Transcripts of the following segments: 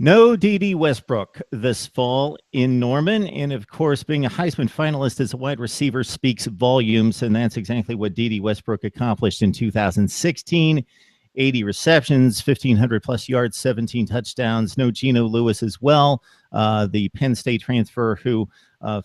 No D.D. Westbrook this fall in Norman. And of course, being a Heisman finalist as a wide receiver speaks volumes. And that's exactly what D.D. Westbrook accomplished in 2016. 80 receptions, 1,500 plus yards, 17 touchdowns. No Geno Lewis as well, the Penn State transfer who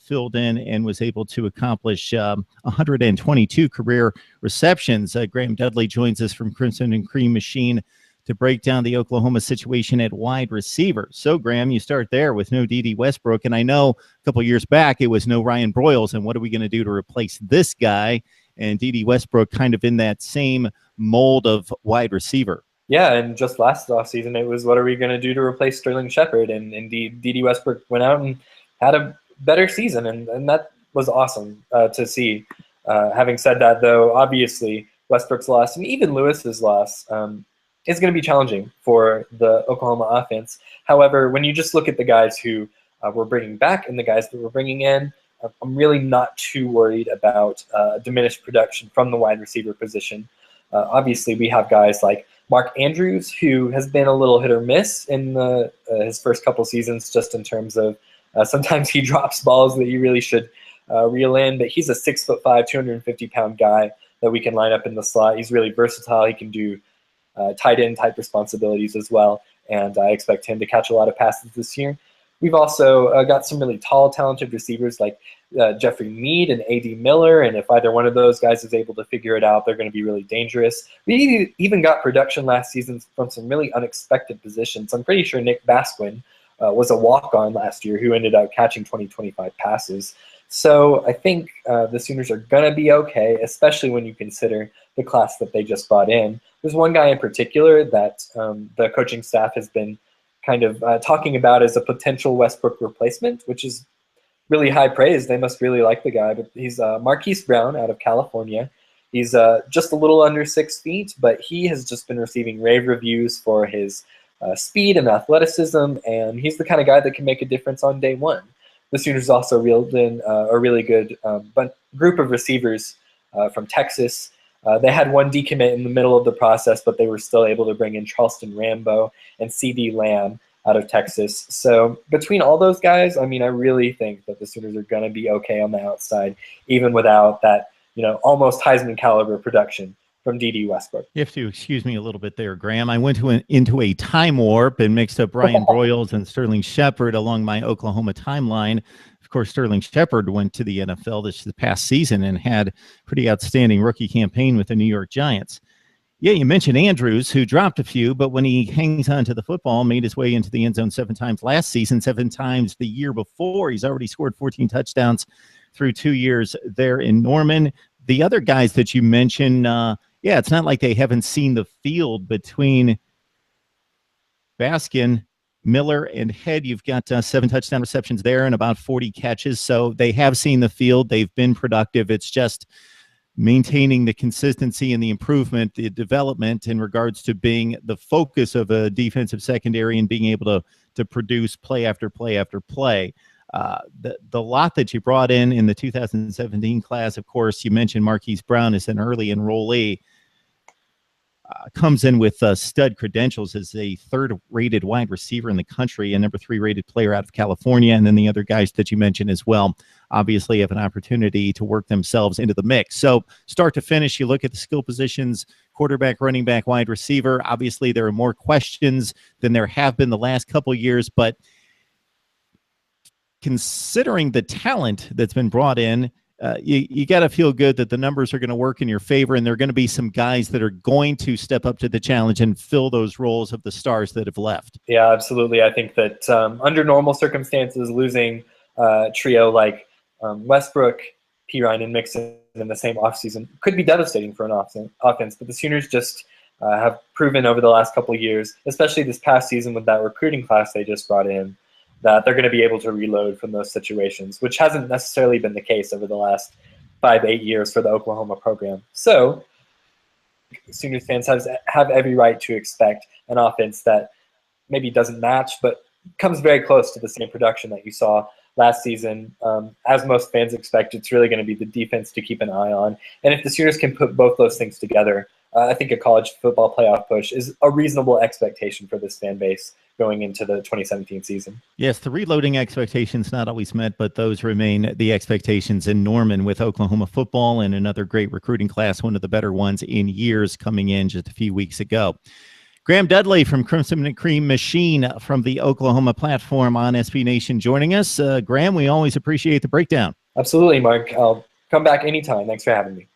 filled in and was able to accomplish 122 career receptions. Graham Dudley joins us from Crimson and Cream Machine to break down the Oklahoma situation at wide receiver. So, Graham, you start there with no D.D. Westbrook, and I know a couple years back it was no Ryan Broyles, and what are we going to do to replace this guy? And D.D. Westbrook kind of in that same mold of wide receiver. Yeah, and just last offseason it was what are we going to do to replace Sterling Shepard? And indeed, D.D. Westbrook went out and had a better season, and that was awesome to see. Having said that, though, obviously Westbrook's loss, and even Lewis's loss, is going to be challenging for the Oklahoma offense. However, when you just look at the guys who we're bringing back and the guys that we're bringing in, I'm really not too worried about diminished production from the wide receiver position. Obviously, we have guys like Mark Andrews, who has been a little hit or miss in his first couple seasons, just in terms of sometimes he drops balls that you really should reel in, but he's a 6'5", 250-pound guy that we can line up in the slot. He's really versatile. He can do tight end type responsibilities as well, and I expect him to catch a lot of passes this year. We've also got some really tall, talented receivers like Jeffrey Mead and A.D. Miller, and if either one of those guys is able to figure it out, they're going to be really dangerous. We even got production last season from some really unexpected positions. I'm pretty sure Nick Basquine was a walk-on last year who ended up catching 20-25 passes. So I think the Sooners are going to be okay, especially when you consider the class that they just brought in. There's one guy in particular that the coaching staff has been kind of talking about as a potential Westbrook replacement, which is really high praise. They must really like the guy. But he's Marquis Brown out of California. He's just a little under 6 feet, but he has just been receiving rave reviews for his speed and athleticism, and he's the kind of guy that can make a difference on day one. The Sooners also reeled in a really good group of receivers from Texas. They had one decommit in the middle of the process, but they were still able to bring in Charleston Rambo and Ceedee Lamb out of Texas. So between all those guys, I mean, I really think that the Sooners are going to be okay on the outside, even without that, almost Heisman caliber production from D.D. Westbrook. You have to excuse me a little bit there, Graham. I went into a time warp and mixed up Ryan Broyles and Sterling Shepard along my Oklahoma timeline. Of course, Sterling Shepard went to the NFL this past season and had pretty outstanding rookie campaign with the New York Giants. Yeah, you mentioned Andrews, who dropped a few, but when he hangs on to the football, made his way into the end zone 7 times last season, 7 times the year before. He's already scored 14 touchdowns through 2 years there in Norman. The other guys that you mentioned, yeah, it's not like they haven't seen the field between Basquine, Miller, and Head. You've got 7 touchdown receptions there and about 40 catches. So they have seen the field. They've been productive. It's just maintaining the consistency and the improvement, the development in regards to being the focus of a defensive secondary and being able to produce play after play after play. The lot that you brought in the 2017 class, of course, you mentioned Marquis Brown is an early enrollee, comes in with stud credentials as a 3rd-rated wide receiver in the country, a number 3-rated player out of California, and then the other guys that you mentioned as well obviously have an opportunity to work themselves into the mix. So start to finish, you look at the skill positions, quarterback, running back, wide receiver. Obviously, there are more questions than there have been the last couple of years, but considering the talent that's been brought in, you got to feel good that the numbers are going to work in your favor, and there are going to be some guys that are going to step up to the challenge and fill those roles of the stars that have left. Yeah, absolutely. I think that under normal circumstances, losing a trio like Westbrook, Pirine, and Mixon in the same offseason could be devastating for an offense, but the Sooners just have proven over the last couple of years, especially this past season with that recruiting class they just brought in, that they're going to be able to reload from those situations, which hasn't necessarily been the case over the last 5-8 years for the Oklahoma program. So Sooners fans have every right to expect an offense that maybe doesn't match, but comes very close to the same production that you saw last season. As most fans expect, it's really going to be the defense to keep an eye on. And if the Sooners can put both those things together, I think a college football playoff push is a reasonable expectation for this fan base going into the 2017 season. Yes, the reloading expectations not always met, but those remain the expectations in Norman with Oklahoma football and another great recruiting class, one of the better ones in years coming in just a few weeks ago. Graham Dudley from Crimson and Cream Machine from the Oklahoma platform on SB Nation joining us. Graham, we always appreciate the breakdown. Absolutely, Mark. I'll come back anytime. Thanks for having me.